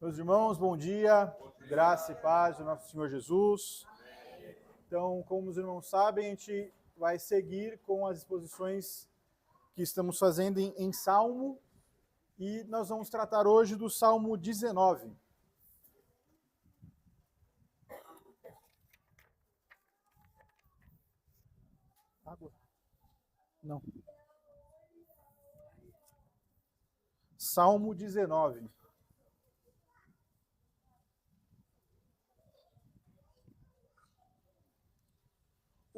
Meus irmãos, bom dia, graça e paz do nosso Senhor Jesus. Então, como os irmãos sabem, a gente vai seguir com as exposições que estamos fazendo em Salmo, e nós vamos tratar hoje do Salmo 19. Água? Não. Salmo 19.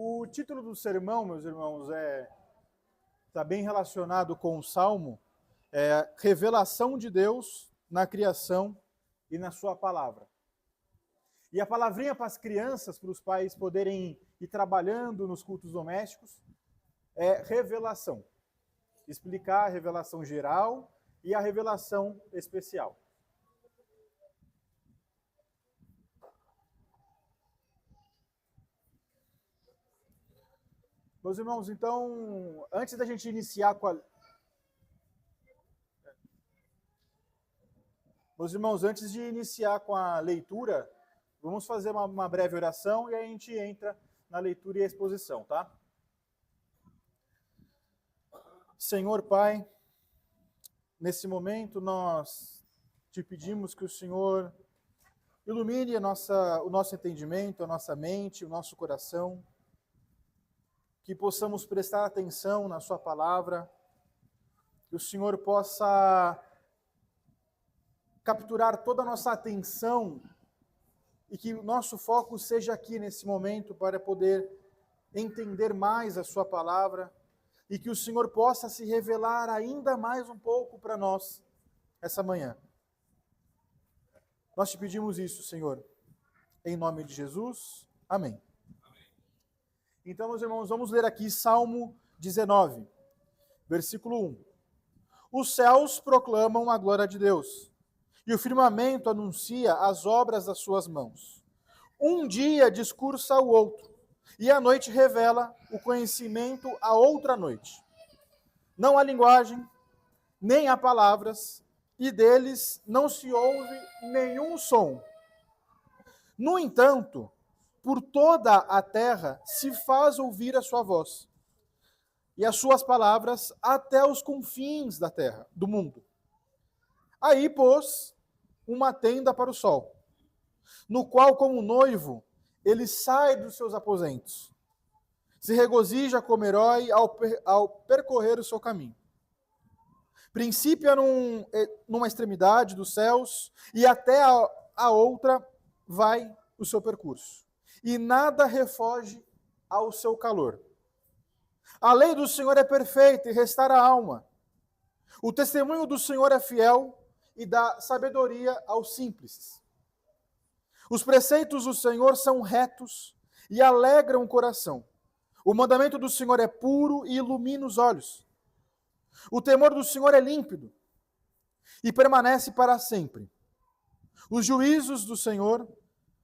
O título do sermão, meus irmãos, está bem relacionado com o Salmo, Revelação de Deus na criação e na sua palavra. E a palavrinha para as crianças, para os pais poderem ir trabalhando nos cultos domésticos, é revelação. Explicar a revelação geral e a revelação especial. Meus irmãos, então, antes da gente iniciar com a... Meus irmãos, antes de iniciar com a leitura, vamos fazer uma breve oração e aí a gente entra na leitura e a exposição, tá? Senhor Pai, nesse momento nós te pedimos que o Senhor ilumine o nosso entendimento, a nossa mente, o nosso coração, que possamos prestar atenção na sua palavra, que o Senhor possa capturar toda a nossa atenção e que o nosso foco seja aqui nesse momento para poder entender mais a sua palavra e que o Senhor possa se revelar ainda mais um pouco para nós essa manhã. Nós te pedimos isso, Senhor, em nome de Jesus. Amém. Então, meus irmãos, vamos ler aqui Salmo 19, versículo 1. Os céus proclamam a glória de Deus, e o firmamento anuncia as obras das suas mãos. Um dia discursa o outro, e a noite revela o conhecimento a outra noite. Não há linguagem, nem há palavras, e deles não se ouve nenhum som. No entanto, por toda a terra se faz ouvir a sua voz, e as suas palavras até os confins da terra, do mundo. Aí pôs uma tenda para o sol, no qual, como noivo, ele sai dos seus aposentos. Se regozija como herói ao percorrer o seu caminho. Princípio numa extremidade dos céus, e até a outra vai o seu percurso. E nada refoge ao seu calor. A lei do Senhor é perfeita e restaura a alma. O testemunho do Senhor é fiel e dá sabedoria aos simples. Os preceitos do Senhor são retos e alegram o coração. O mandamento do Senhor é puro e ilumina os olhos. O temor do Senhor é límpido e permanece para sempre. Os juízos do Senhor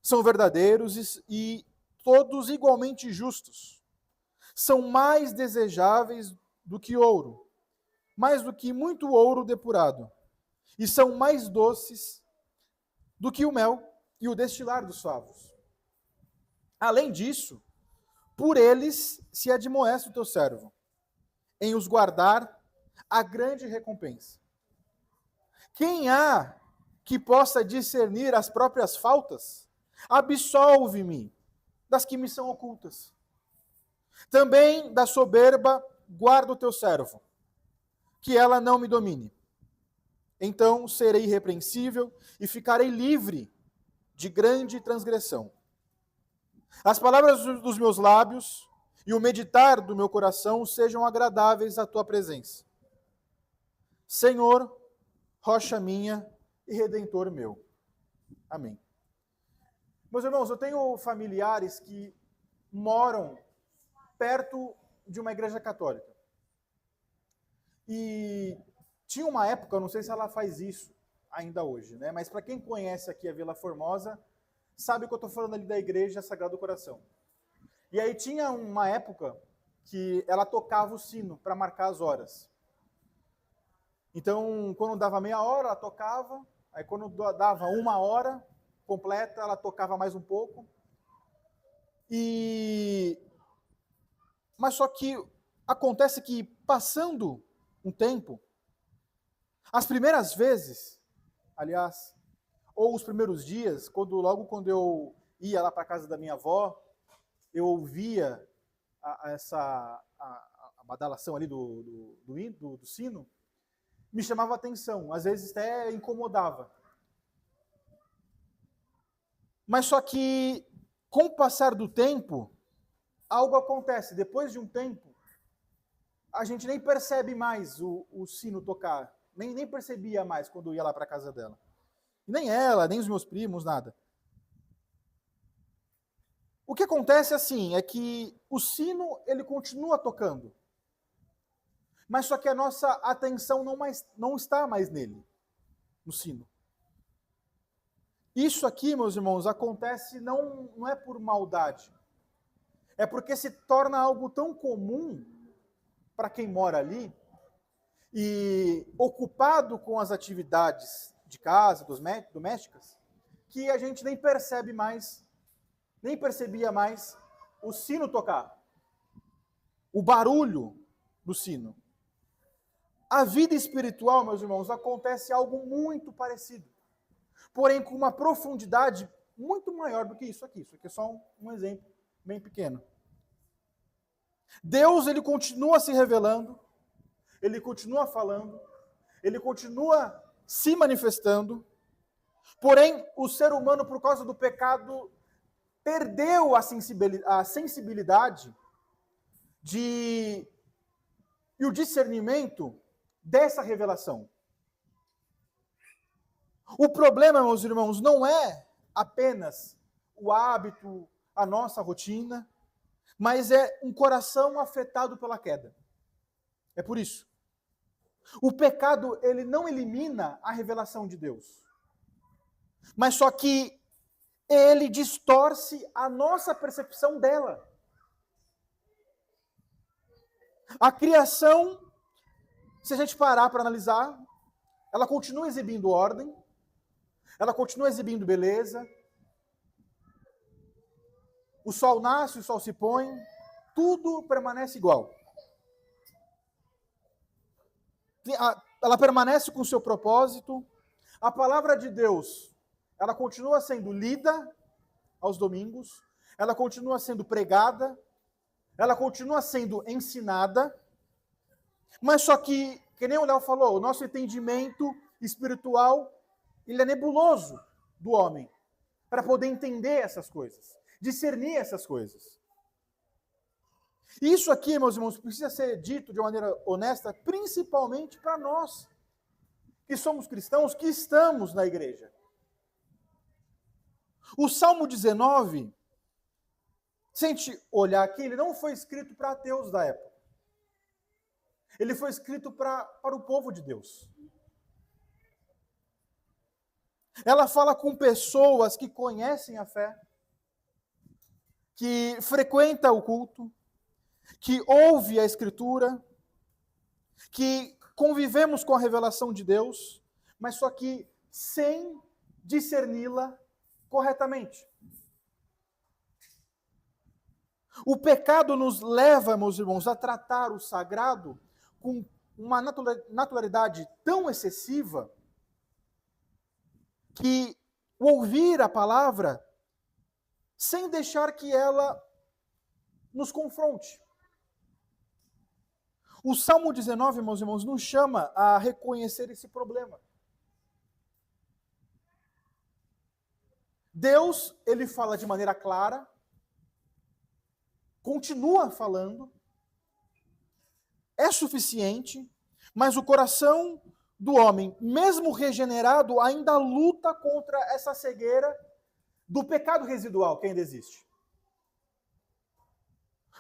são verdadeiros e todos igualmente justos. São mais desejáveis do que ouro, mais do que muito ouro depurado, e são mais doces do que o mel e o destilar dos favos. Além disso, por eles se admoesta o teu servo, em os guardar a grande recompensa. Quem há que possa discernir as próprias faltas? Absolve-me das que me são ocultas. Também da soberba guarda o teu servo, que ela não me domine. Então serei irrepreensível e ficarei livre de grande transgressão. As palavras dos meus lábios e o meditar do meu coração sejam agradáveis à tua presença. Senhor, rocha minha e redentor meu. Amém. Meus irmãos, eu tenho familiares que moram perto de uma igreja católica. E tinha uma época, eu não sei se ela faz isso ainda hoje, né? Mas para quem conhece aqui a Vila Formosa, sabe que eu estou falando ali da igreja Sagrado Coração. E aí tinha uma época que ela tocava o sino para marcar as horas. Então, quando dava meia hora, ela tocava, Aí quando dava 1 hora completa, ela tocava mais um pouco. Mas só que acontece que, passando um tempo, as primeiras vezes, aliás, ou os primeiros dias, logo quando eu ia lá para a casa da minha avó, eu ouvia a badalação ali do sino, me chamava a atenção, às vezes até incomodava. Mas só que, com o passar do tempo, algo acontece. Depois de um tempo, a gente nem percebe mais o sino tocar. Nem percebia mais quando eu ia lá para a casa dela. Nem ela, nem os meus primos, nada. O que acontece assim é que o sino ele continua tocando. Mas só que a nossa atenção não está mais nele, no sino. Isso aqui, meus irmãos, acontece não é por maldade. É porque se torna algo tão comum para quem mora ali e ocupado com as atividades de casa, domésticas, que a gente nem percebia mais o sino tocar, o barulho do sino. A vida espiritual, meus irmãos, acontece algo muito parecido, porém com uma profundidade muito maior do que isso aqui. Isso aqui é só um exemplo bem pequeno. Deus, ele continua se revelando, ele continua falando, ele continua se manifestando, porém o ser humano, por causa do pecado, perdeu a sensibilidade e o discernimento dessa revelação. O problema, meus irmãos, não é apenas o hábito, a nossa rotina, mas é um coração afetado pela queda. É por isso. O pecado, ele não elimina a revelação de Deus, mas só que ele distorce a nossa percepção dela. A criação, se a gente parar para analisar, ela continua exibindo ordem, ela continua exibindo beleza. O sol nasce, o sol se põe, tudo permanece igual. Ela permanece com o seu propósito. A palavra de Deus, ela continua sendo lida aos domingos, ela continua sendo pregada, ela continua sendo ensinada, mas só que nem o Léo falou, o nosso entendimento espiritual, ele é nebuloso do homem, para poder entender essas coisas, discernir essas coisas. Isso aqui, meus irmãos, precisa ser dito de uma maneira honesta, principalmente para nós, que somos cristãos, que estamos na igreja. O Salmo 19, se a gente olhar aqui, ele não foi escrito para ateus da época. Ele foi escrito para o povo de Deus. Ela fala com pessoas que conhecem a fé, que frequentam o culto, que ouve a Escritura, que convivemos com a revelação de Deus, mas só que sem discerni-la corretamente. O pecado nos leva, meus irmãos, a tratar o sagrado com uma naturalidade tão excessiva que o ouvir a palavra sem deixar que ela nos confronte. O Salmo 19, meus irmãos, nos chama a reconhecer esse problema. Deus, ele fala de maneira clara, continua falando, é suficiente, mas o coração do homem, mesmo regenerado, ainda luta contra essa cegueira do pecado residual que ainda existe.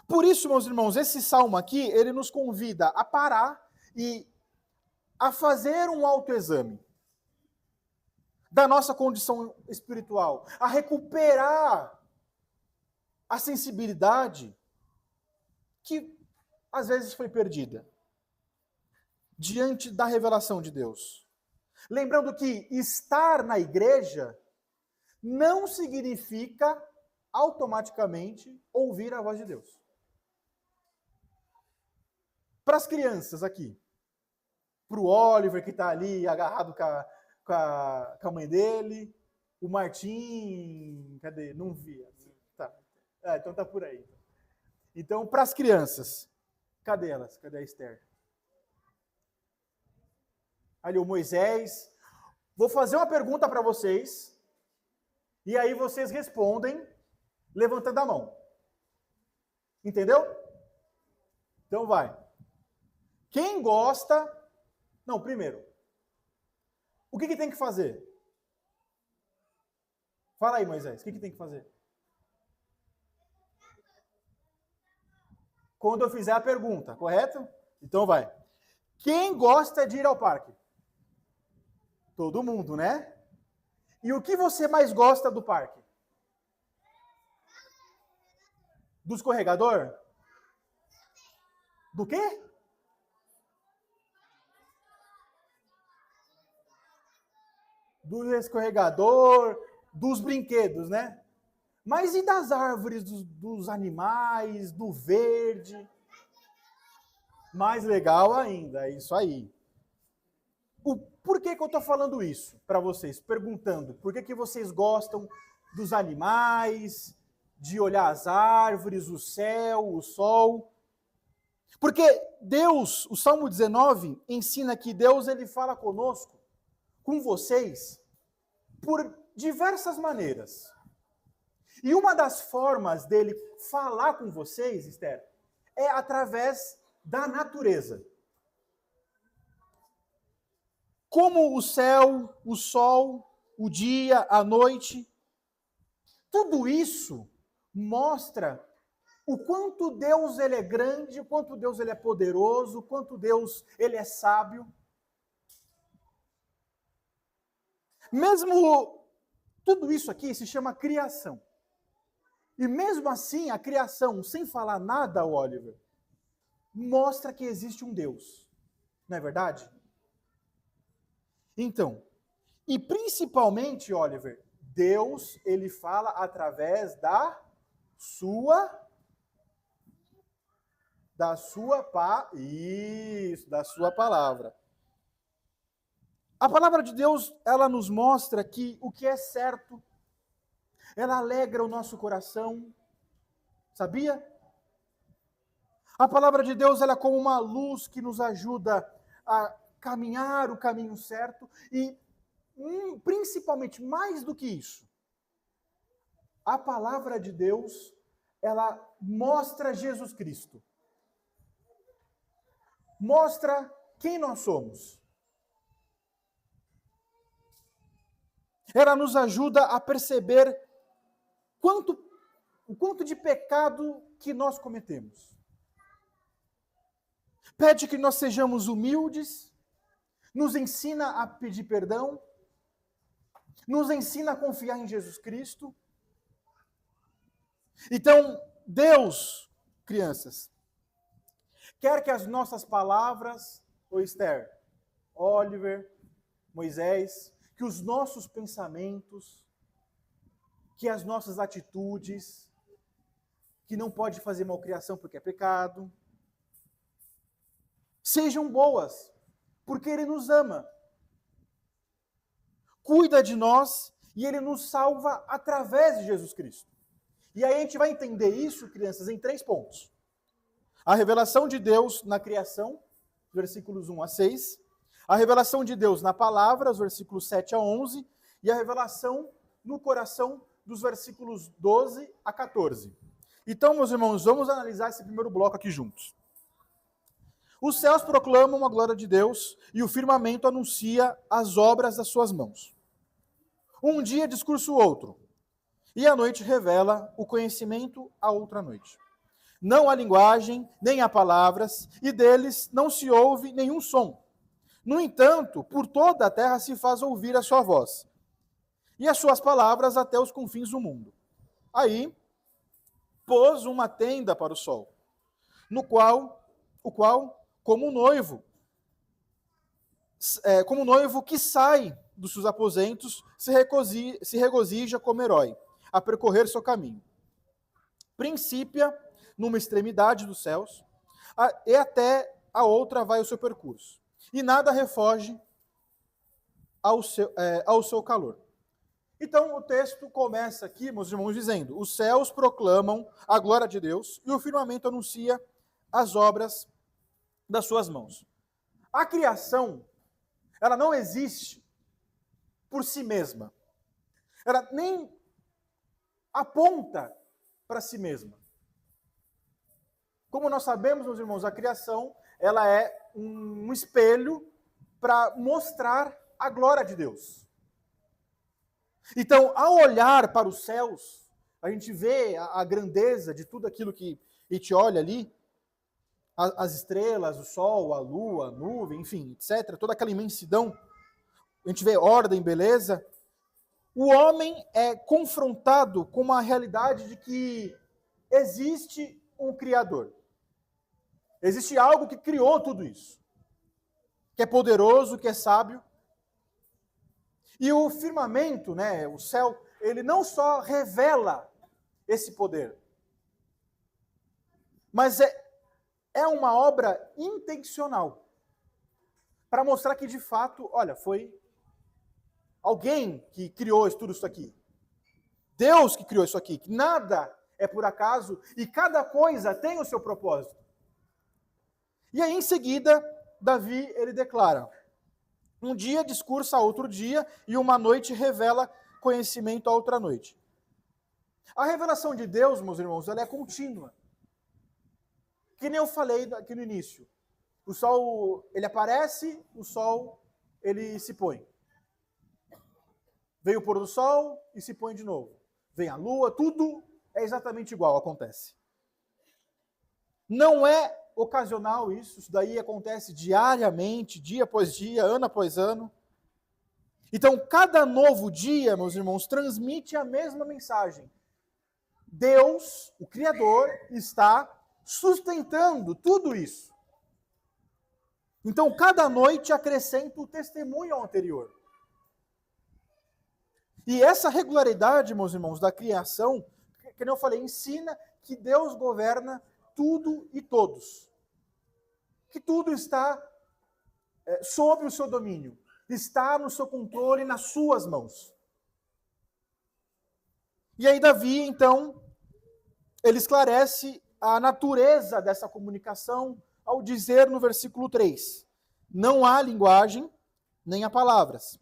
Por isso, meus irmãos, esse salmo aqui, ele nos convida a parar e a fazer um autoexame da nossa condição espiritual, a recuperar a sensibilidade que às vezes foi perdida diante da revelação de Deus. Lembrando que estar na igreja não significa automaticamente ouvir a voz de Deus. Para as crianças aqui, para o Oliver que está ali agarrado com a mãe dele, o Martim, cadê? Não via. Tá. Então tá por aí. Então, para as crianças, cadê elas? Cadê a Esther? Ali o Moisés. Vou fazer uma pergunta para vocês, e aí vocês respondem levantando a mão. Entendeu? Então vai. Quem gosta... Não, primeiro. O que tem que fazer? Fala aí, Moisés. O que tem que fazer? Quando eu fizer a pergunta, correto? Então vai. Quem gosta de ir ao parque? Todo mundo, né? E o que você mais gosta do parque? Do escorregador? Do quê? Do escorregador, dos brinquedos, né? Mas e das árvores, dos animais, do verde? Mais legal ainda, é isso aí. Por que eu estou falando isso para vocês? Perguntando, por que vocês gostam dos animais, de olhar as árvores, o céu, o sol? Porque Deus, o Salmo 19, ensina que Deus ele fala conosco, com vocês, por diversas maneiras. E uma das formas dele falar com vocês, Esther, é através da natureza. Como o céu, o sol, o dia, a noite, tudo isso mostra o quanto Deus ele é grande, o quanto Deus ele é poderoso, o quanto Deus ele é sábio. Mesmo tudo isso aqui se chama criação. E mesmo assim, a criação, sem falar nada, Oliver, mostra que existe um Deus. Não é verdade? Então, e principalmente, Oliver, Deus, ele fala através da sua palavra. A palavra de Deus, ela nos mostra que o que é certo, ela alegra o nosso coração. Sabia? A palavra de Deus, ela é como uma luz que nos ajuda a caminhar o caminho certo e, principalmente, mais do que isso, a palavra de Deus, ela mostra Jesus Cristo. Mostra quem nós somos. Ela nos ajuda a perceber o quanto de pecado que nós cometemos. Pede que nós sejamos humildes, nos ensina a pedir perdão, nos ensina a confiar em Jesus Cristo. Então, Deus, crianças, quer que as nossas palavras, Esther, Oliver, Moisés, que os nossos pensamentos, que as nossas atitudes, que não pode fazer malcriação porque é pecado, sejam boas, porque Ele nos ama, cuida de nós e Ele nos salva através de Jesus Cristo. E aí a gente vai entender isso, crianças, em 3 pontos. A revelação de Deus na criação, versículos 1 a 6. A revelação de Deus na palavra, os versículos 7 a 11. E a revelação no coração, dos versículos 12 a 14. Então, meus irmãos, vamos analisar esse primeiro bloco aqui juntos. Os céus proclamam a glória de Deus e o firmamento anuncia as obras das suas mãos. Um dia discurso o outro, e a noite revela o conhecimento à outra noite. Não há linguagem, nem há palavras, e deles não se ouve nenhum som. No entanto, por toda a terra se faz ouvir a sua voz, e as suas palavras até os confins do mundo. Aí, pôs uma tenda para o sol, o qual, como um noivo, como noivo que sai dos seus aposentos, se regozija como herói, a percorrer seu caminho. Princípia numa extremidade dos céus, e até a outra vai o seu percurso. E nada refoge ao seu calor. Então o texto começa aqui, meus irmãos, dizendo: os céus proclamam a glória de Deus e o firmamento anuncia as obras das suas mãos. A criação, ela não existe por si mesma. Ela nem aponta para si mesma. Como nós sabemos, meus irmãos, a criação, ela é um espelho para mostrar a glória de Deus. Então, ao olhar para os céus, a gente vê a grandeza de tudo aquilo que a gente olha ali, as estrelas, o sol, a lua, a nuvem, enfim, etc., toda aquela imensidão, a gente vê ordem, beleza. O homem é confrontado com uma realidade de que existe um Criador. Existe algo que criou tudo isso, que é poderoso, que é sábio. E o firmamento, né, o céu, ele não só revela esse poder, mas é uma obra intencional para mostrar que, de fato, olha, foi alguém que criou tudo isso aqui. Deus que criou isso aqui. Que nada é por acaso e cada coisa tem o seu propósito. E aí, em seguida, Davi, ele declara: um dia discursa a outro dia e uma noite revela conhecimento a outra noite. A revelação de Deus, meus irmãos, ela é contínua. Que nem eu falei aqui no início. O sol, ele aparece, o sol, ele se põe. Vem o pôr do sol e se põe de novo. Vem a lua, tudo é exatamente igual, acontece. Não é ocasional isso daí acontece diariamente, dia após dia, ano após ano. Então, cada novo dia, meus irmãos, transmite a mesma mensagem. Deus, o Criador, está sustentando tudo isso. Então, cada noite acrescenta o testemunho ao anterior. E essa regularidade, meus irmãos, da criação, que eu falei, ensina que Deus governa tudo e todos. Que tudo está sob o seu domínio, está no seu controle, nas suas mãos. E aí Davi, então, ele esclarece a natureza dessa comunicação ao dizer no versículo 3, não há linguagem, nem há palavras,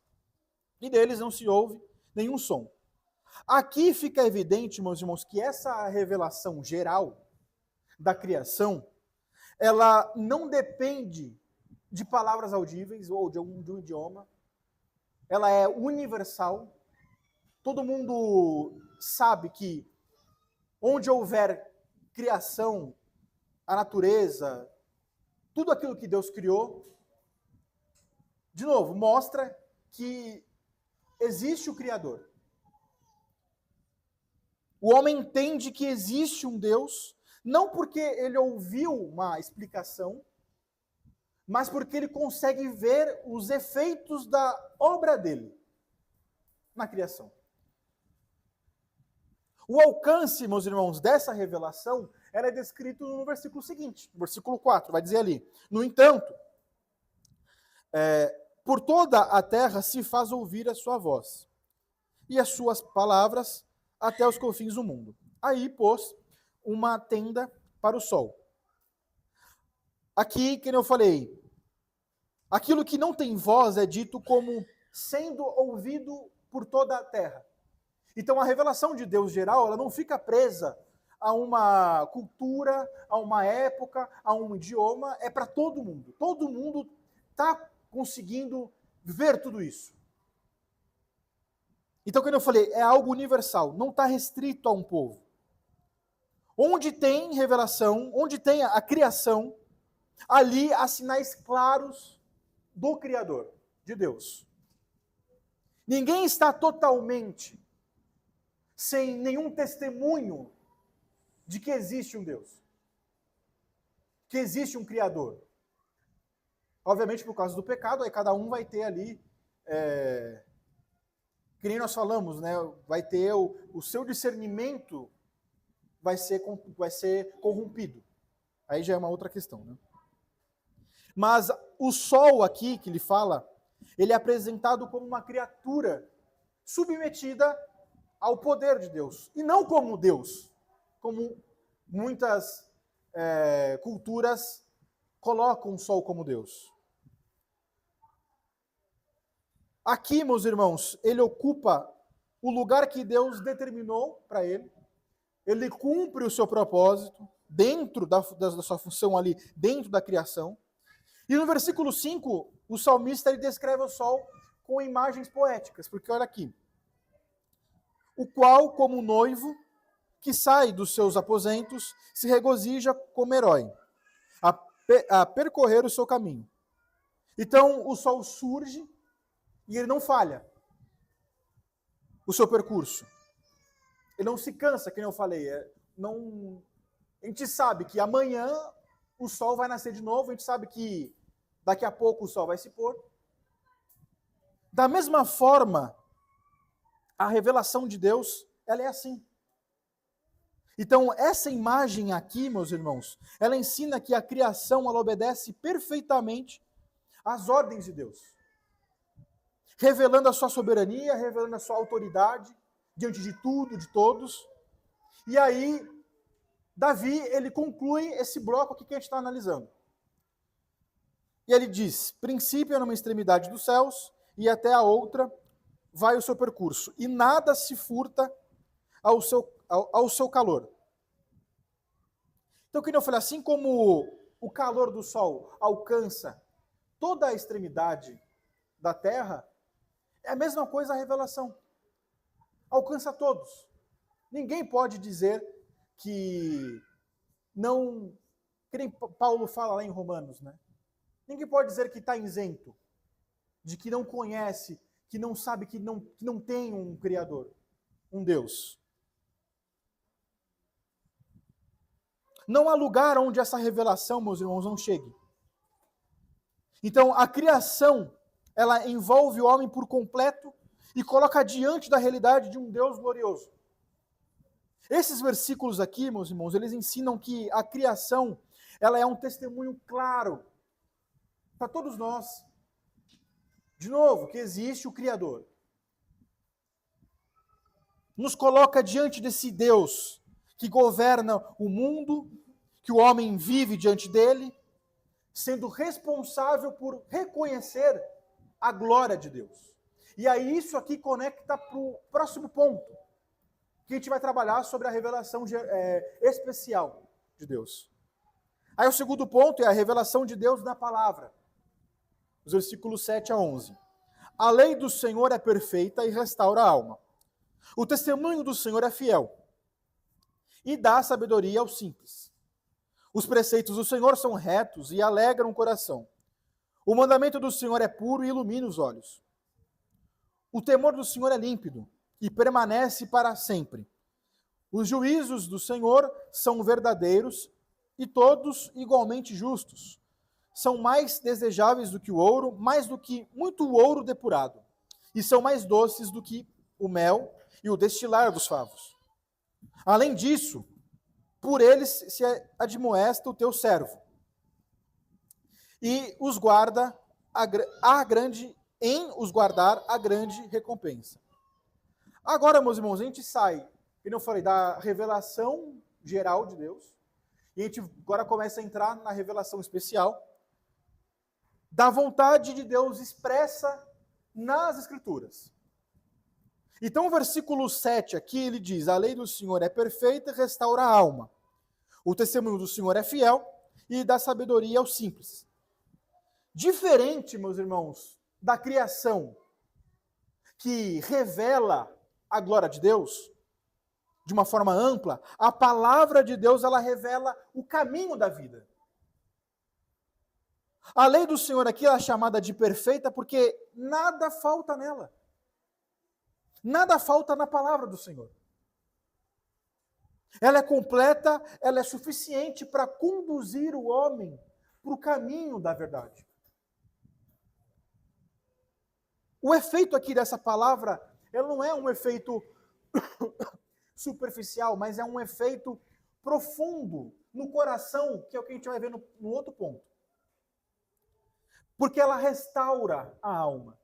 e deles não se ouve nenhum som. Aqui fica evidente, meus irmãos, que essa revelação geral da criação, ela não depende de palavras audíveis ou de um idioma. Ela é universal. Todo mundo sabe que onde houver criação, a natureza, tudo aquilo que Deus criou, de novo, mostra que existe o Criador. O homem entende que existe um Deus, não porque ele ouviu uma explicação, mas porque ele consegue ver os efeitos da obra dele na criação. O alcance, meus irmãos, dessa revelação, ela é descrito no versículo seguinte, no versículo 4, vai dizer ali: no entanto, por toda a terra se faz ouvir a sua voz, e as suas palavras até os confins do mundo. Aí pôs uma tenda para o sol. Aqui, como eu falei, aquilo que não tem voz é dito como sendo ouvido por toda a terra. Então a revelação de Deus geral, ela não fica presa a uma cultura, a uma época, a um idioma, é para todo mundo. Todo mundo está conseguindo ver tudo isso. Então, como eu falei, é algo universal, não está restrito a um povo. Onde tem revelação, onde tem a criação, ali há sinais claros do Criador, de Deus. Ninguém está totalmente sem nenhum testemunho de que existe um Deus, que existe um Criador. Obviamente, por causa do pecado, aí cada um vai ter ali, que nem nós falamos, né? Vai ter o seu discernimento vai ser corrompido. Aí já é uma outra questão, né? Mas o sol aqui que ele fala, ele é apresentado como uma criatura submetida ao poder de Deus. E não como Deus, como muitas culturas colocam o sol como Deus. Aqui, meus irmãos, ele ocupa o lugar que Deus determinou para ele. Ele cumpre o seu propósito dentro da sua função ali, dentro da criação. E no versículo 5, o salmista ele descreve o sol com imagens poéticas, porque olha aqui. O qual, como noivo, que sai dos seus aposentos, se regozija como herói, a percorrer o seu caminho. Então, o sol surge e ele não falha o seu percurso. Ele não se cansa, como eu falei. A gente sabe que amanhã o sol vai nascer de novo, a gente sabe que daqui a pouco o sol vai se pôr. Da mesma forma, a revelação de Deus, ela é assim. Então, essa imagem aqui, meus irmãos, ela ensina que a criação, ela obedece perfeitamente às ordens de Deus. Revelando a sua soberania, revelando a sua autoridade diante de tudo, de todos. E aí, Davi, ele conclui esse bloco aqui que a gente está analisando. E ele diz, princípio é numa extremidade dos céus, e até a outra vai o seu percurso, e nada se furta ao seu calor. Então, como eu falei, assim como o calor do sol alcança toda a extremidade da terra, é a mesma coisa a revelação. Alcança todos. Ninguém pode dizer que não... Que nem Paulo fala lá em Romanos, né? Ninguém pode dizer que está isento, de que não conhece, que não sabe, que não tem um Criador, um Deus. Não há lugar onde essa revelação, meus irmãos, não chegue. Então, a criação, ela envolve o homem por completo e coloca diante da realidade de um Deus glorioso. Esses versículos aqui, meus irmãos, eles ensinam que a criação, ela é um testemunho claro para todos nós. De novo, que existe o Criador. Nos coloca diante desse Deus que governa o mundo, que o homem vive diante dele, sendo responsável por reconhecer a glória de Deus. E aí isso aqui conecta para o próximo ponto, que a gente vai trabalhar sobre a revelação especial de Deus. Aí o segundo ponto é a revelação de Deus na palavra. Os versículos 7 a 11. A lei do Senhor é perfeita e restaura a alma. O testemunho do Senhor é fiel e dá sabedoria aos simples. Os preceitos do Senhor são retos e alegram o coração. O mandamento do Senhor é puro e ilumina os olhos. O temor do Senhor é límpido e permanece para sempre. Os juízos do Senhor são verdadeiros e todos igualmente justos. São mais desejáveis do que o ouro, mais do que muito ouro depurado, e são mais doces do que o mel e o destilar dos favos. Além disso, por eles se admoesta o teu servo, e os guarda em os guardar a grande recompensa. Agora, meus irmãos, a gente sai, como eu falei, da revelação geral de Deus, e a gente agora começa a entrar na revelação especial, da vontade de Deus expressa nas Escrituras. Então o versículo 7 aqui, ele diz, a lei do Senhor é perfeita e restaura a alma. O testemunho do Senhor é fiel e dá sabedoria aos simples. Diferente, meus irmãos, da criação que revela a glória de Deus, de uma forma ampla, a palavra de Deus, ela revela o caminho da vida. A lei do Senhor aqui é chamada de perfeita porque nada falta nela. Nada falta na palavra do Senhor. Ela é completa, ela é suficiente para conduzir o homem para o caminho da verdade. O efeito aqui dessa palavra, ela não é um efeito superficial, mas é um efeito profundo no coração, que é o que a gente vai ver no outro ponto. Porque ela restaura a alma.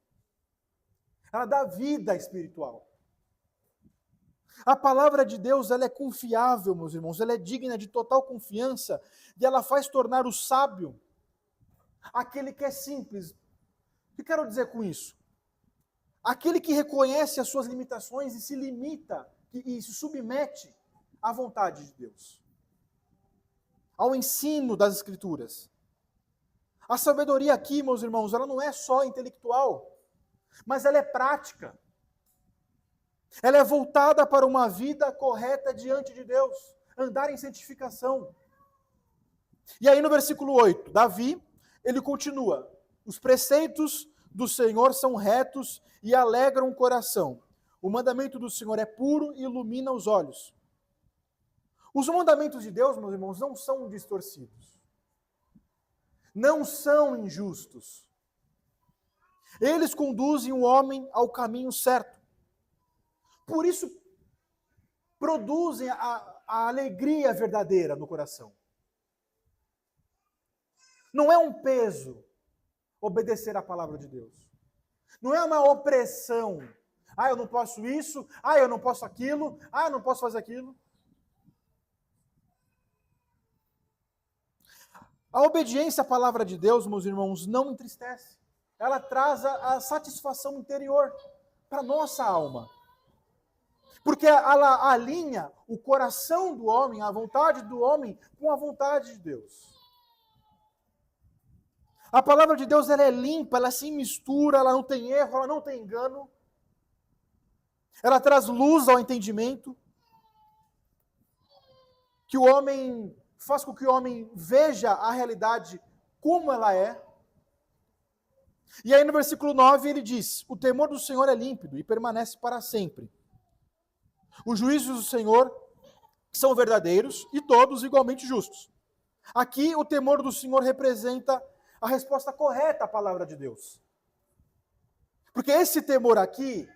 Ela dá vida espiritual. A palavra de Deus, ela é confiável, meus irmãos, ela é digna de total confiança e ela faz tornar o sábio aquele que é simples. O que quero dizer com isso? Aquele que reconhece as suas limitações e se limita e se submete à vontade de Deus, ao ensino das Escrituras. A sabedoria aqui, meus irmãos, ela não é só intelectual, mas ela é prática. Ela é voltada para uma vida correta diante de Deus, andar em santificação. E aí no versículo 8, Davi, ele continua: os preceitos do Senhor são retos e alegram o coração. O mandamento do Senhor é puro e ilumina os olhos. Os mandamentos de Deus, meus irmãos, não são distorcidos. Não são injustos. Eles conduzem o homem ao caminho certo. Por isso, produzem a alegria verdadeira no coração. Não é um peso obedecer à palavra de Deus. Não é uma opressão. Eu não posso isso. Eu não posso aquilo. Eu não posso fazer aquilo. A obediência à palavra de Deus, meus irmãos, não entristece. Ela traz a satisfação interior para a nossa alma. Porque ela alinha o coração do homem, a vontade do homem, com a vontade de Deus. A palavra de Deus, ela é limpa, ela se mistura, ela não tem erro, ela não tem engano. Ela traz luz ao entendimento. Que o homem faz com que o homem veja a realidade como ela é. E aí no versículo 9 ele diz: o temor do Senhor é límpido e permanece para sempre. Os juízos do Senhor são verdadeiros e todos igualmente justos. Aqui o temor do Senhor representa a resposta correta à palavra de Deus. Porque esse temor aqui,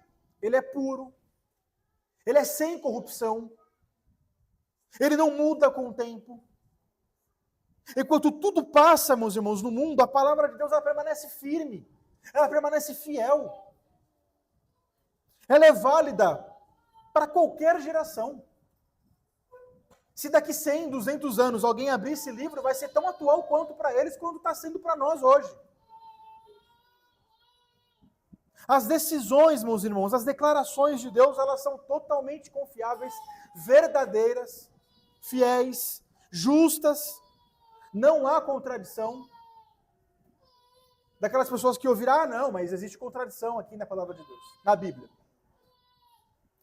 ele é puro, ele é sem corrupção, ele não muda com o tempo. Enquanto tudo passa, meus irmãos, no mundo, a palavra de Deus ela permanece firme, ela permanece fiel. Ela é válida para qualquer geração. Se daqui 100, 200 anos alguém abrir esse livro, vai ser tão atual quanto para eles, quanto está sendo para nós hoje. As decisões, meus irmãos, as declarações de Deus, elas são totalmente confiáveis, verdadeiras, fiéis, justas. Não há contradição. Daquelas pessoas que ouviram, não, mas existe contradição aqui na palavra de Deus, na Bíblia.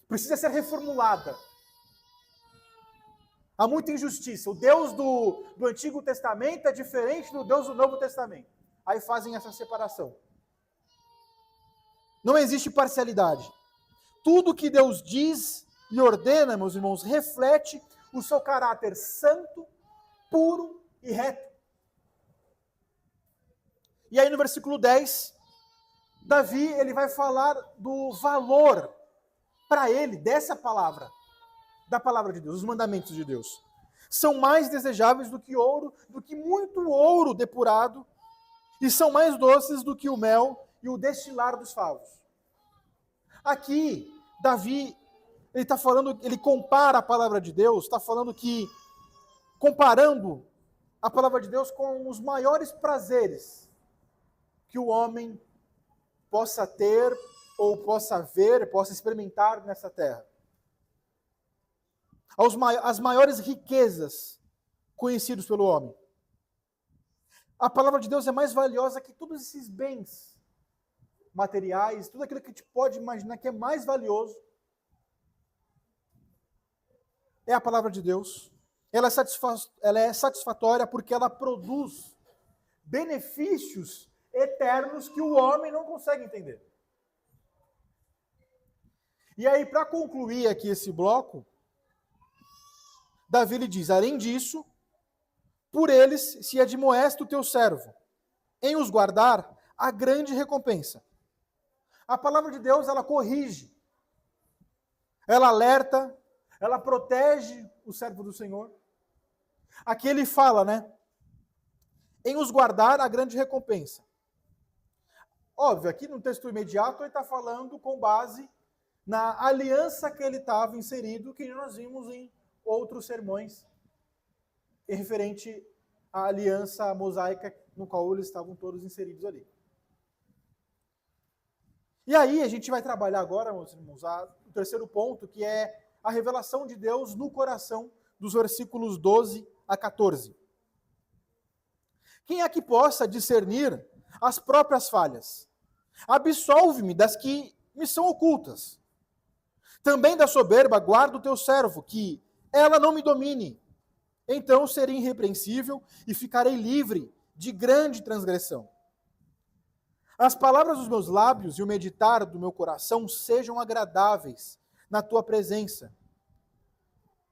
Precisa ser reformulada. Há muita injustiça. O Deus do Antigo Testamento é diferente do Deus do Novo Testamento. Aí fazem essa separação. Não existe parcialidade. Tudo que Deus diz e ordena, meus irmãos, reflete o seu caráter santo, puro e reto. E aí no versículo 10, Davi ele vai falar do valor para ele dessa palavra, da palavra de Deus, os mandamentos de Deus. São mais desejáveis do que ouro, do que muito ouro depurado, e são mais doces do que o mel e o destilar dos favos. Aqui, Davi, ele está falando, ele compara a palavra de Deus, está falando que, comparando a palavra de Deus com os maiores prazeres que o homem possa ter, ou possa ver, possa experimentar nessa terra. As maiores riquezas conhecidas pelo homem. A palavra de Deus é mais valiosa que todos esses bens materiais, tudo aquilo que a gente pode imaginar que é mais valioso. É a palavra de Deus. Ela é satisfatória porque ela produz benefícios eternos que o homem não consegue entender. E aí, para concluir aqui esse bloco, Davi lhe diz: além disso, por eles se admoesta o teu servo, em os guardar a grande recompensa. A palavra de Deus, ela corrige, ela alerta, ela protege o servo do Senhor. Aqui ele fala, né? Em os guardar a grande recompensa. Óbvio, aqui no texto imediato ele está falando com base na aliança que ele estava inserido, que nós vimos em outros sermões, referente à aliança mosaica no qual eles estavam todos inseridos ali. E aí a gente vai trabalhar agora, meus irmãos, o terceiro ponto, que é a revelação de Deus no coração, dos versículos 12 a 14. Quem é que possa discernir as próprias falhas? Absolve-me das que me são ocultas. Também da soberba guarda o teu servo, que ela não me domine. Então serei irrepreensível e ficarei livre de grande transgressão. As palavras dos meus lábios e o meditar do meu coração sejam agradáveis na tua presença.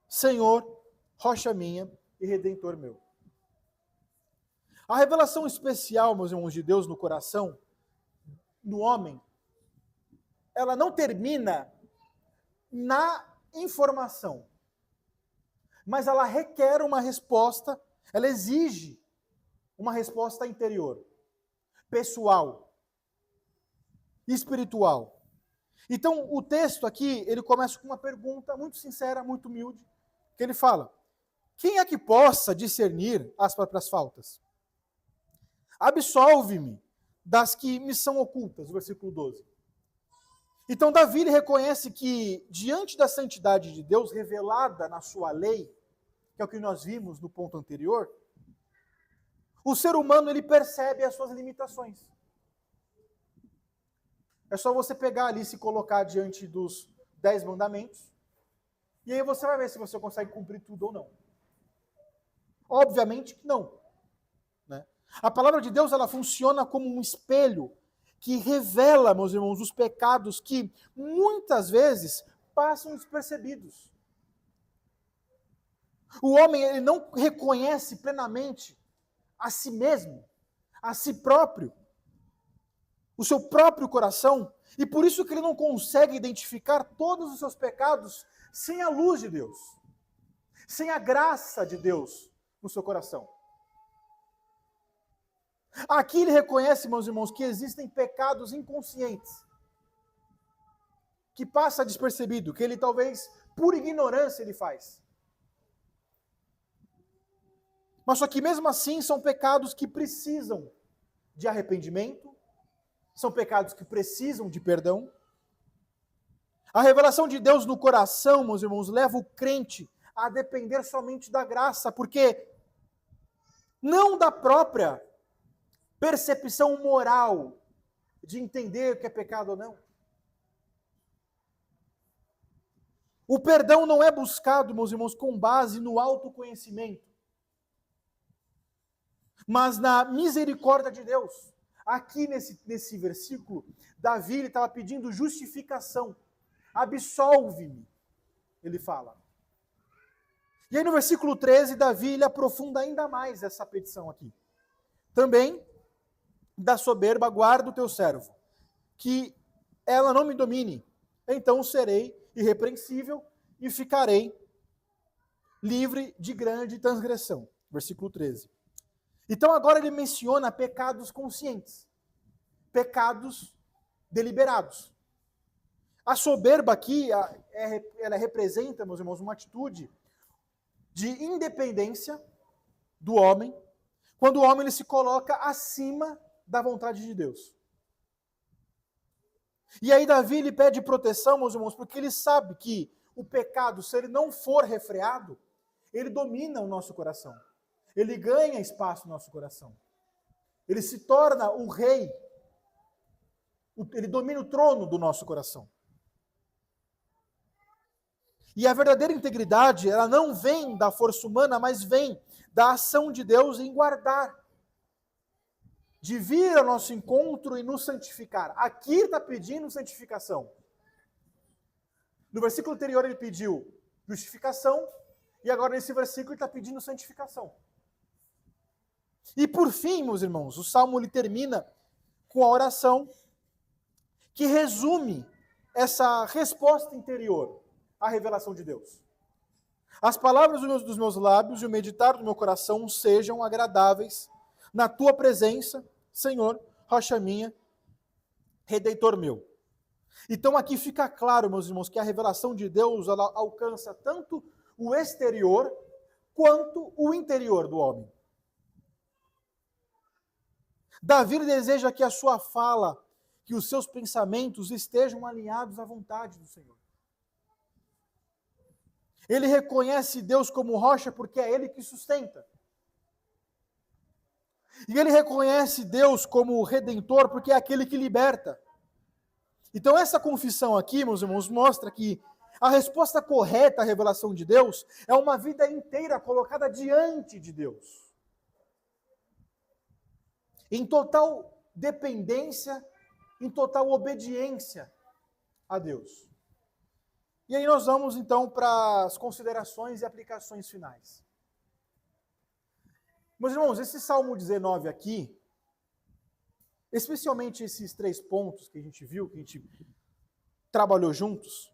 Senhor, rocha minha e redentor meu. A revelação especial, meus irmãos, de Deus no coração do homem, ela não termina na informação, mas ela requer uma resposta, ela exige uma resposta interior, pessoal, espiritual. Então, o texto aqui, ele começa com uma pergunta muito sincera, muito humilde, que ele fala: quem é que possa discernir as próprias faltas? Absolve-me das que me são ocultas, versículo 12. Então, Davi ele reconhece que, diante da santidade de Deus revelada na sua lei, que é o que nós vimos no ponto anterior, o ser humano ele percebe as suas limitações. É só você pegar ali e se colocar diante dos 10 mandamentos, e aí você vai ver se você consegue cumprir tudo ou não. Obviamente que não. Né? A palavra de Deus ela funciona como um espelho que revela, meus irmãos, os pecados que muitas vezes passam despercebidos. O homem ele não reconhece plenamente a si mesmo, a si próprio, o seu próprio coração, e por isso que ele não consegue identificar todos os seus pecados sem a luz de Deus, sem a graça de Deus no seu coração. Aqui ele reconhece, meus irmãos, que existem pecados inconscientes, que passa despercebido, que ele talvez, por ignorância, ele faz. Mas só que mesmo assim são pecados que precisam de arrependimento, são pecados que precisam de perdão. A revelação de Deus no coração, meus irmãos, leva o crente a depender somente da graça, porque não da própria percepção moral de entender o que é pecado ou não. O perdão não é buscado, meus irmãos, com base no autoconhecimento, mas na misericórdia de Deus. Aqui nesse versículo, Davi estava pedindo justificação. Absolve-me, ele fala. E aí no versículo 13, Davi ele aprofunda ainda mais essa petição aqui. Também da soberba guarda o teu servo, que ela não me domine, então serei irrepreensível e ficarei livre de grande transgressão. Versículo 13. Então agora ele menciona pecados conscientes, pecados deliberados. A soberba aqui, ela representa, meus irmãos, uma atitude de independência do homem, quando o homem ele se coloca acima da vontade de Deus. E aí Davi ele pede proteção, meus irmãos, porque ele sabe que o pecado, se ele não for refreado, ele domina o nosso coração. Ele ganha espaço no nosso coração. Ele se torna o rei. Ele domina o trono do nosso coração. E a verdadeira integridade, ela não vem da força humana, mas vem da ação de Deus em guardar. De vir ao nosso encontro e nos santificar. Aqui ele está pedindo santificação. No versículo anterior ele pediu justificação, e agora nesse versículo ele está pedindo santificação. E por fim, meus irmãos, o Salmo ele termina com a oração que resume essa resposta interior à revelação de Deus. As palavras dos meus lábios e o meditar do meu coração sejam agradáveis na tua presença, Senhor, rocha minha, Redentor meu. Então aqui fica claro, meus irmãos, que a revelação de Deus ela alcança tanto o exterior quanto o interior do homem. Davi deseja que a sua fala, que os seus pensamentos estejam alinhados à vontade do Senhor. Ele reconhece Deus como rocha porque é Ele que sustenta. E ele reconhece Deus como Redentor porque é aquele que liberta. Então essa confissão aqui, meus irmãos, mostra que a resposta correta à revelação de Deus é uma vida inteira colocada diante de Deus. Em total dependência, em total obediência a Deus. E aí nós vamos então para as considerações e aplicações finais. Meus irmãos, esse Salmo 19 aqui, especialmente esses 3 pontos que a gente viu, que a gente trabalhou juntos,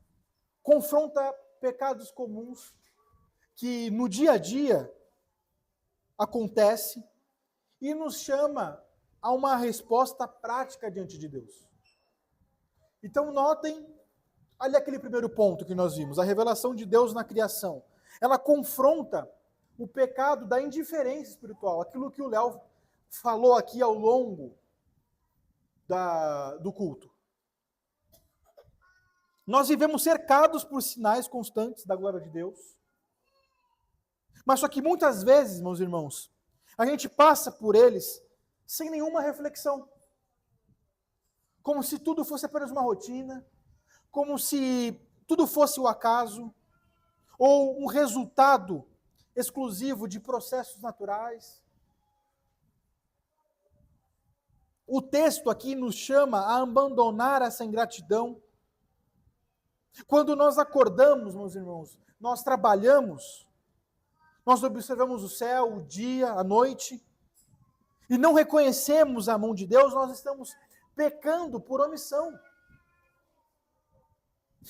confronta pecados comuns que no dia a dia acontece e nos chama a uma resposta prática diante de Deus. Então notem, ali aquele primeiro ponto que nós vimos, a revelação de Deus na criação. Ela confronta o pecado da indiferença espiritual, aquilo que o Léo falou aqui ao longo do culto. Nós vivemos cercados por sinais constantes da glória de Deus, mas só que muitas vezes, meus irmãos, a gente passa por eles sem nenhuma reflexão, como se tudo fosse apenas uma rotina, como se tudo fosse o acaso, ou um resultado exclusivo de processos naturais. O texto aqui nos chama a abandonar essa ingratidão. Quando nós acordamos, meus irmãos, nós trabalhamos, nós observamos o céu, o dia, a noite, e não reconhecemos a mão de Deus, nós estamos pecando por omissão.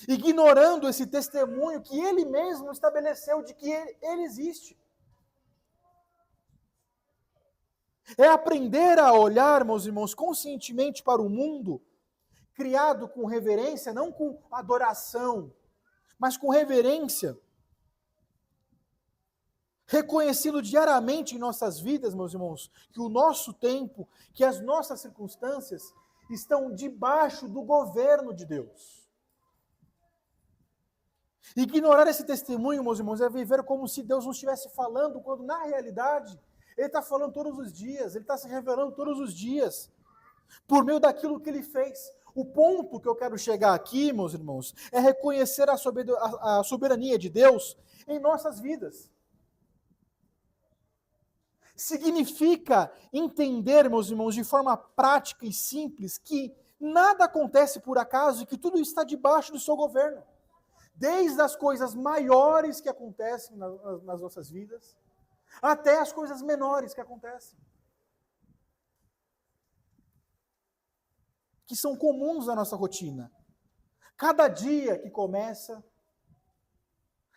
Ignorando esse testemunho que Ele mesmo estabeleceu de que Ele existe. É aprender a olhar, meus irmãos, conscientemente para o mundo, criado com reverência, não com adoração, mas com reverência, reconhecendo diariamente em nossas vidas, meus irmãos, que o nosso tempo, que as nossas circunstâncias estão debaixo do governo de Deus. Ignorar esse testemunho, meus irmãos, é viver como se Deus não estivesse falando, quando na realidade Ele está falando todos os dias, Ele está se revelando todos os dias, por meio daquilo que Ele fez. O ponto que eu quero chegar aqui, meus irmãos, é reconhecer a soberania de Deus em nossas vidas. Significa entender, meus irmãos, de forma prática e simples, que nada acontece por acaso e que tudo está debaixo do seu governo. Desde as coisas maiores que acontecem nas nossas vidas, até as coisas menores que acontecem. Que são comuns na nossa rotina. Cada dia que começa,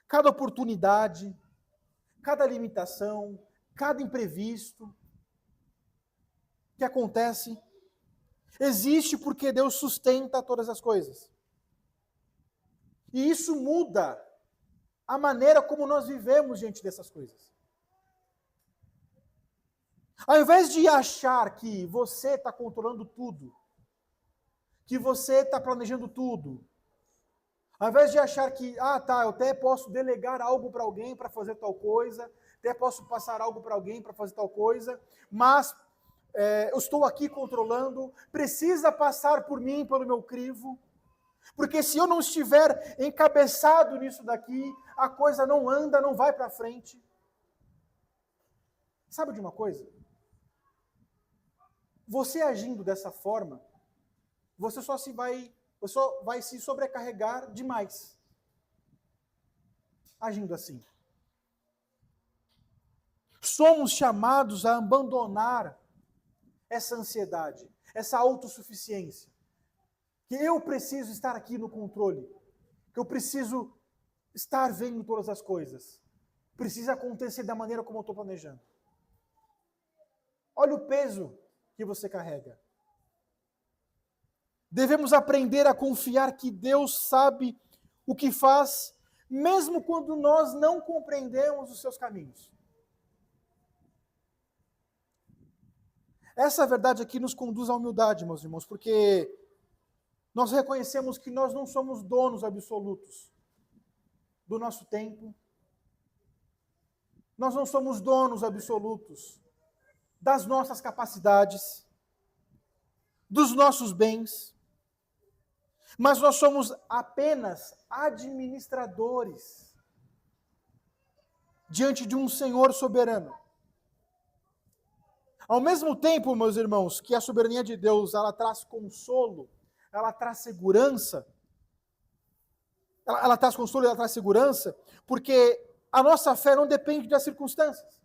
cada oportunidade, cada limitação, cada imprevisto que acontece, existe porque Deus sustenta todas as coisas. E isso muda a maneira como nós vivemos diante dessas coisas. Ao invés de achar que você está controlando tudo, que você está planejando tudo, ao invés de achar que, eu até posso delegar algo para alguém para fazer tal coisa, até posso passar algo para alguém para fazer tal coisa, mas eu estou aqui controlando, precisa passar por mim, pelo meu crivo, porque se eu não estiver encabeçado nisso daqui, a coisa não anda, não vai para frente. Sabe de uma coisa? Você agindo dessa forma, você só vai se sobrecarregar demais. Agindo assim. Somos chamados a abandonar essa ansiedade, essa autossuficiência. que eu preciso estar aqui no controle, que eu preciso estar vendo todas as coisas. Precisa acontecer da maneira como eu estou planejando. Olha o peso que você carrega. Devemos aprender a confiar que Deus sabe o que faz, mesmo quando nós não compreendemos os seus caminhos. Essa verdade aqui nos conduz à humildade, meus irmãos, porque nós reconhecemos que nós não somos donos absolutos do nosso tempo. Nós não somos donos absolutos das nossas capacidades, dos nossos bens, mas nós somos apenas administradores diante de um Senhor soberano. Ao mesmo tempo, meus irmãos, que a soberania de Deus, ela traz consolo, ela traz segurança, ela traz consolo e ela traz segurança, porque a nossa fé não depende das circunstâncias,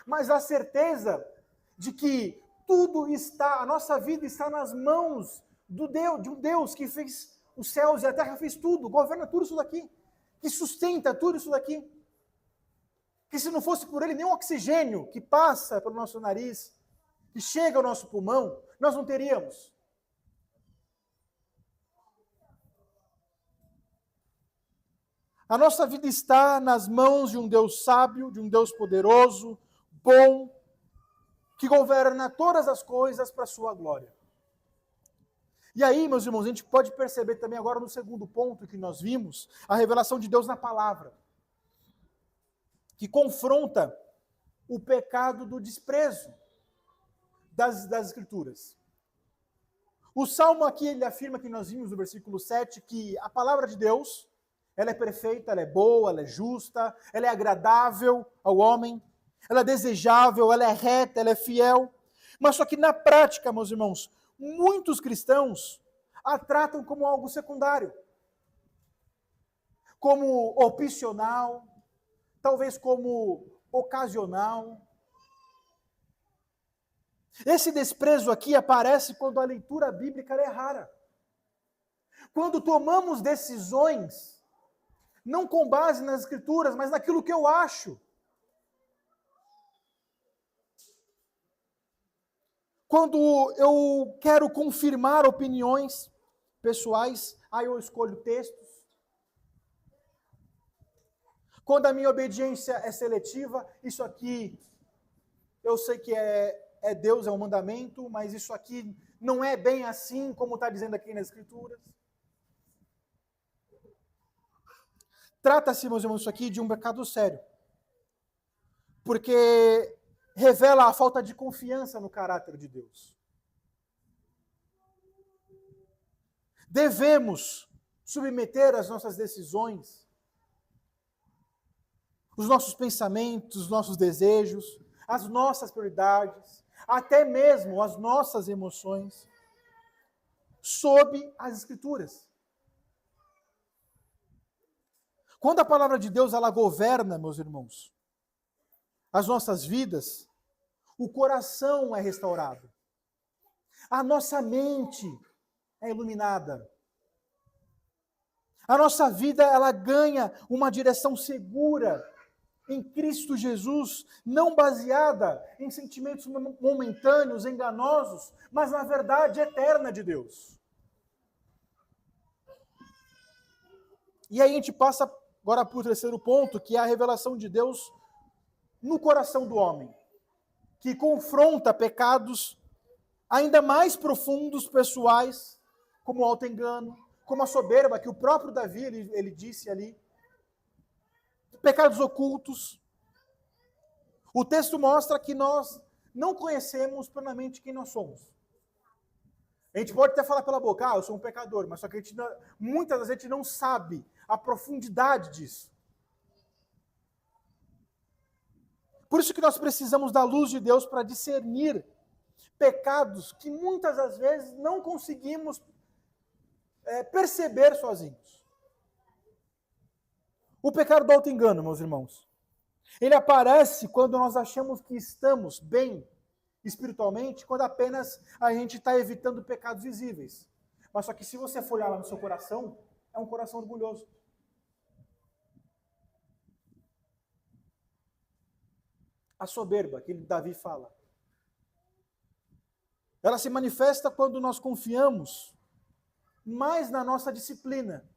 mas a certeza de que tudo está, a nossa vida está nas mãos de um Deus que fez os céus e a terra, fez tudo, governa tudo isso daqui, que sustenta tudo isso daqui, que se não fosse por Ele, nenhum oxigênio que passa pelo nosso nariz, que chega ao nosso pulmão, nós não teríamos. A nossa vida está nas mãos de um Deus sábio, de um Deus poderoso, bom, que governa todas as coisas para a sua glória. E aí, meus irmãos, a gente pode perceber também agora no segundo ponto que nós vimos, a revelação de Deus na palavra, que confronta o pecado do desprezo das Escrituras. O Salmo aqui, ele afirma que nós vimos no versículo 7, que a palavra de Deus, ela é perfeita, ela é boa, ela é justa, ela é agradável ao homem, ela é desejável, ela é reta, ela é fiel. Mas só que na prática, meus irmãos, muitos cristãos a tratam como algo secundário, como opcional, talvez como ocasional. Esse desprezo aqui aparece quando a leitura bíblica é rara. Quando tomamos decisões, não com base nas Escrituras, mas naquilo que eu acho. Quando eu quero confirmar opiniões pessoais, aí eu escolho textos. Quando a minha obediência é seletiva, isso aqui eu sei que é Deus, é um mandamento, mas isso aqui não é bem assim como está dizendo aqui nas Escrituras. Trata-se, meus irmãos, isso aqui de um pecado sério, porque revela a falta de confiança no caráter de Deus. Devemos submeter as nossas decisões, os nossos pensamentos, os nossos desejos, as nossas prioridades, até mesmo as nossas emoções, sob as Escrituras. Quando a palavra de Deus ela governa, meus irmãos, as nossas vidas, o coração é restaurado. A nossa mente é iluminada. A nossa vida ela ganha uma direção segura em Cristo Jesus, não baseada em sentimentos momentâneos, enganosos, mas na verdade eterna de Deus. E aí a gente passa agora para o terceiro ponto, que é a revelação de Deus no coração do homem, que confronta pecados ainda mais profundos, pessoais, como o auto-engano, como a soberba, que o próprio Davi ele disse ali, pecados ocultos. O texto mostra que nós não conhecemos plenamente quem nós somos. A gente pode até falar pela boca, eu sou um pecador, mas só que muitas vezes a gente não sabe a profundidade disso. Por isso que nós precisamos da luz de Deus para discernir pecados que muitas das vezes não conseguimos perceber sozinhos. O pecado do auto-engano, meus irmãos, ele aparece quando nós achamos que estamos bem espiritualmente, quando apenas a gente está evitando pecados visíveis. Mas só que se você for olhar lá no seu coração, é um coração orgulhoso. A soberba, que Davi fala, ela se manifesta quando nós confiamos mais na nossa disciplina,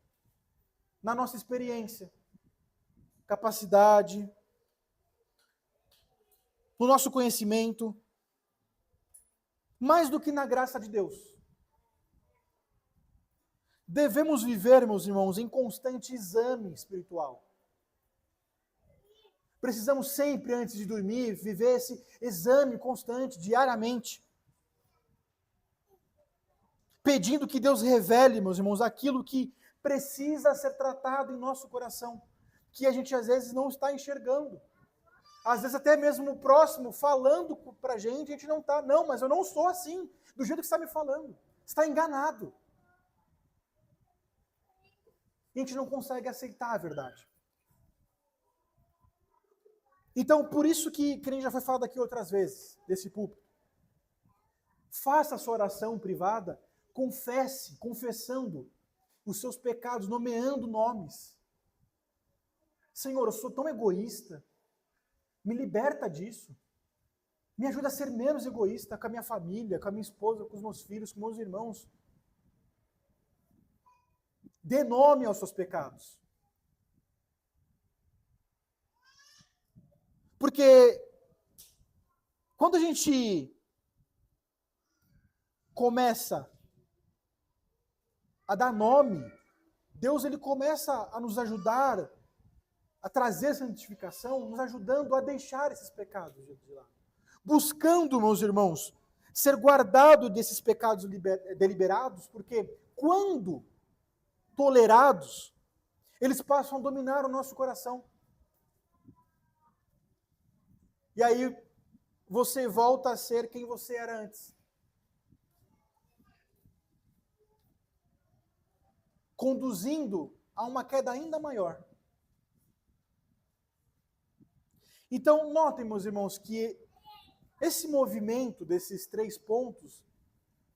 na nossa experiência, capacidade, no nosso conhecimento, mais do que na graça de Deus. Devemos viver, meus irmãos, em constante exame espiritual. Precisamos sempre, antes de dormir, viver esse exame constante, diariamente. Pedindo que Deus revele, meus irmãos, aquilo que precisa ser tratado em nosso coração, que a gente às vezes não está enxergando. Às vezes até mesmo o próximo falando para a gente não está. Não, mas eu não sou assim, do jeito que você está me falando. Você está enganado. A gente não consegue aceitar a verdade. Então, por isso que nem já foi falado aqui outras vezes, desse púlpito. Faça a sua oração privada, confessando os seus pecados, nomeando nomes. Senhor, eu sou tão egoísta, me liberta disso. Me ajuda a ser menos egoísta com a minha família, com a minha esposa, com os meus filhos, com meus irmãos. Dê nome aos seus pecados. Porque quando a gente começa a dar nome, Deus ele começa a nos ajudar a trazer essa santificação, nos ajudando a deixar esses pecados de lado. Buscando, meus irmãos, ser guardado desses pecados deliberados, porque quando tolerados, eles passam a dominar o nosso coração. E aí você volta a ser quem você era antes. Conduzindo a uma queda ainda maior. Então, notem, meus irmãos, que esse movimento desses 3 pontos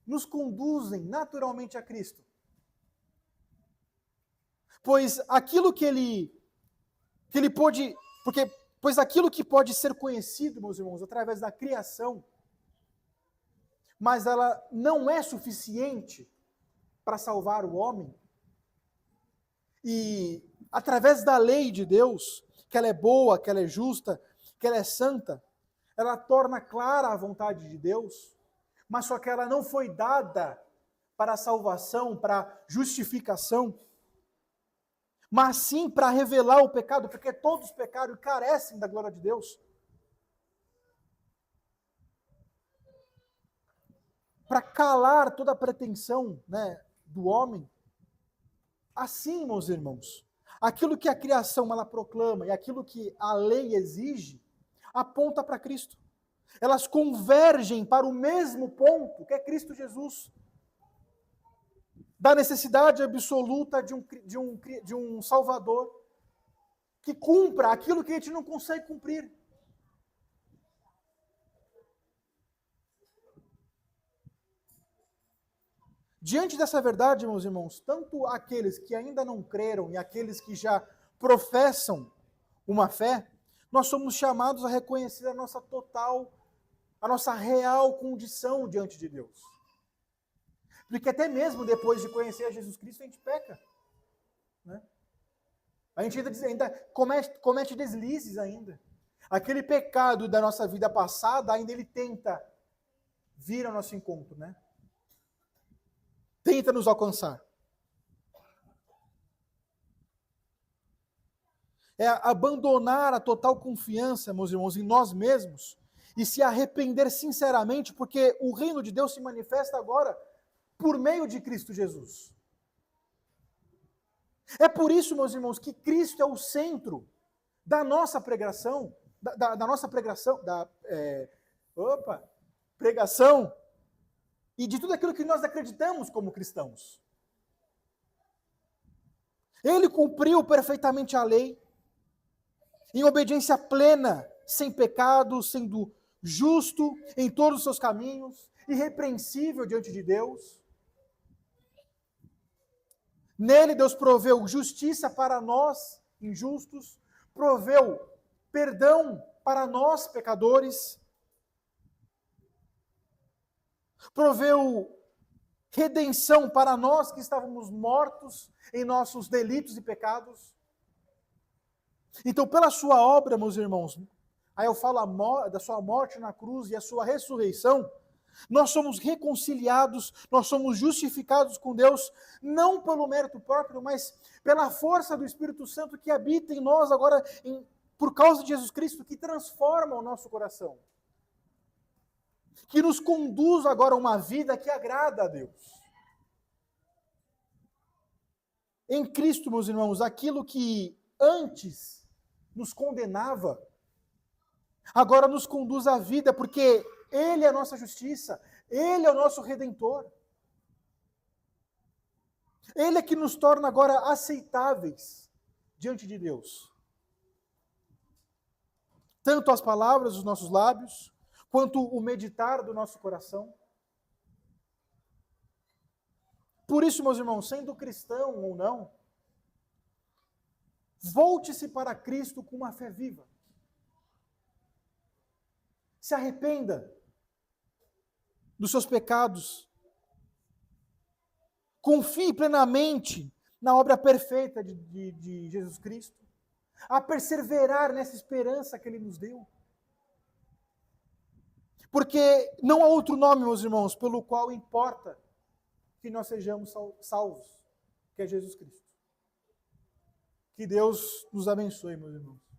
nos conduzem naturalmente a Cristo. Pois aquilo que ele pôde, pois aquilo que pode ser conhecido, meus irmãos, através da criação, mas ela não é suficiente para salvar o homem. E através da lei de Deus, que ela é boa, que ela é justa, que ela é santa, ela torna clara a vontade de Deus, mas só que ela não foi dada para a salvação, para a justificação, mas sim para revelar o pecado, porque todos pecaram e carecem da glória de Deus. Para calar toda a pretensão, do homem. Assim, meus irmãos, aquilo que a criação ela proclama e aquilo que a lei exige, aponta para Cristo. Elas convergem para o mesmo ponto, que é Cristo Jesus. Da necessidade absoluta de um Salvador que cumpra aquilo que a gente não consegue cumprir. Diante dessa verdade, meus irmãos, tanto aqueles que ainda não creram e aqueles que já professam uma fé, nós somos chamados a reconhecer a nossa real condição diante de Deus. Porque até mesmo depois de conhecer a Jesus Cristo, a gente peca. Né? A gente ainda comete deslizes ainda. Aquele pecado da nossa vida passada, ainda ele tenta vir ao nosso encontro, né? Tenta nos alcançar. É abandonar a total confiança, meus irmãos, em nós mesmos e se arrepender sinceramente, porque o reino de Deus se manifesta agora por meio de Cristo Jesus. É por isso, meus irmãos, que Cristo é o centro da nossa pregação, pregação e de tudo aquilo que nós acreditamos como cristãos. Ele cumpriu perfeitamente a lei, em obediência plena, sem pecado, sendo justo em todos os seus caminhos, irrepreensível diante de Deus. Nele Deus proveu justiça para nós, injustos, proveu perdão para nós, pecadores, proveu redenção para nós que estávamos mortos em nossos delitos e pecados. Então, pela sua obra, meus irmãos, aí eu falo da sua morte na cruz e a sua ressurreição, nós somos reconciliados, nós somos justificados com Deus, não pelo mérito próprio, mas pela força do Espírito Santo que habita em nós agora, por causa de Jesus Cristo, que transforma o nosso coração, que nos conduz agora a uma vida que agrada a Deus. Em Cristo, meus irmãos, aquilo que antes nos condenava, agora nos conduz à vida, porque Ele é a nossa justiça, Ele é o nosso Redentor. Ele é que nos torna agora aceitáveis diante de Deus. Tanto as palavras dos nossos lábios, quanto o meditar do nosso coração. Por isso, meus irmãos, sendo cristão ou não, volte-se para Cristo com uma fé viva. Se arrependa dos seus pecados. Confie plenamente na obra perfeita de Jesus Cristo. A perseverar nessa esperança que Ele nos deu. Porque não há outro nome, meus irmãos, pelo qual importa que nós sejamos salvos, que é Jesus Cristo. Que Deus nos abençoe, meus irmãos.